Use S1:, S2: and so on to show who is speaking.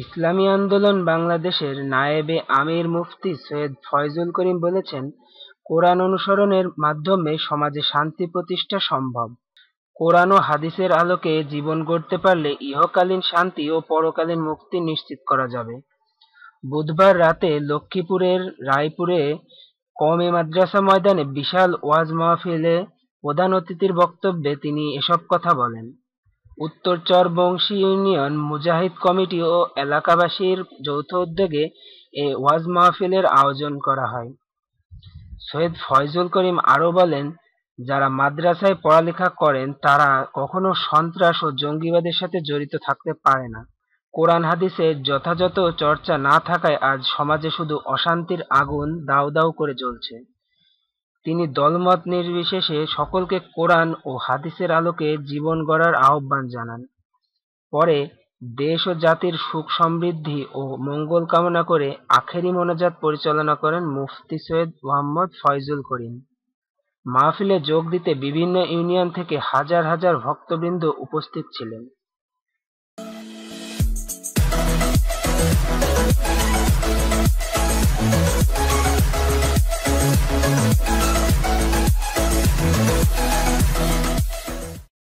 S1: ইসলামী আন্দোলন বাংলাদেশের নায়েবে আমির মুফতি সৈয়দ ফয়জুল করিম বলেছেন, কোরআন অনুসরণের মাধ্যমে সমাজে শান্তি প্রতিষ্ঠা সম্ভব। কোরআন ও হাদিসের আলোকে জীবন গড়তে পারলে ইহকালীন শান্তি ও পরকালীন মুক্তি নিশ্চিত করা যাবে। বুধবার রাতে লক্ষ্মীপুরের রায়পুরে কওমি মাদ্রাসা ময়দানে বিশাল ওয়াজ মাহফিলে প্রধান অতিথির বক্তব্যে তিনি এসব কথা বলেন। উত্তর চরবংশী ইউনিয়ন মুজাহিদ কমিটি ও এলাকাবাসীর যৌথ উদ্যোগে এ ওয়াজ মাহফিলের আয়োজন করা হয়। সৈয়দ ফয়জুল করিম আরও বলেন, যারা মাদ্রাসায় পড়ালেখা করেন তারা কখনো সন্ত্রাস ও জঙ্গিবাদের সাথে জড়িত থাকতে পারে না। কোরআন হাদিসের যথাযথ চর্চা না থাকায় আজ সমাজে শুধু অশান্তির আগুন দাউ দাউ করে জ্বলছে। তিনি দলমত নির্বিশেষে সকলকে কোরআন ও হাদিসের আলোকে জীবন গড়ার আহ্বান জানান। পরে দেশ ও জাতির সুখ সমৃদ্ধি ও মঙ্গল কামনা করে আখেরি মোনাজাত পরিচালনা করেন মুফতি সৈয়দ মোহাম্মদ ফয়জুল করিম। মাহফিলে যোগ দিতে বিভিন্ন ইউনিয়ন থেকে হাজার হাজার ভক্তবৃন্দ উপস্থিত ছিলেন।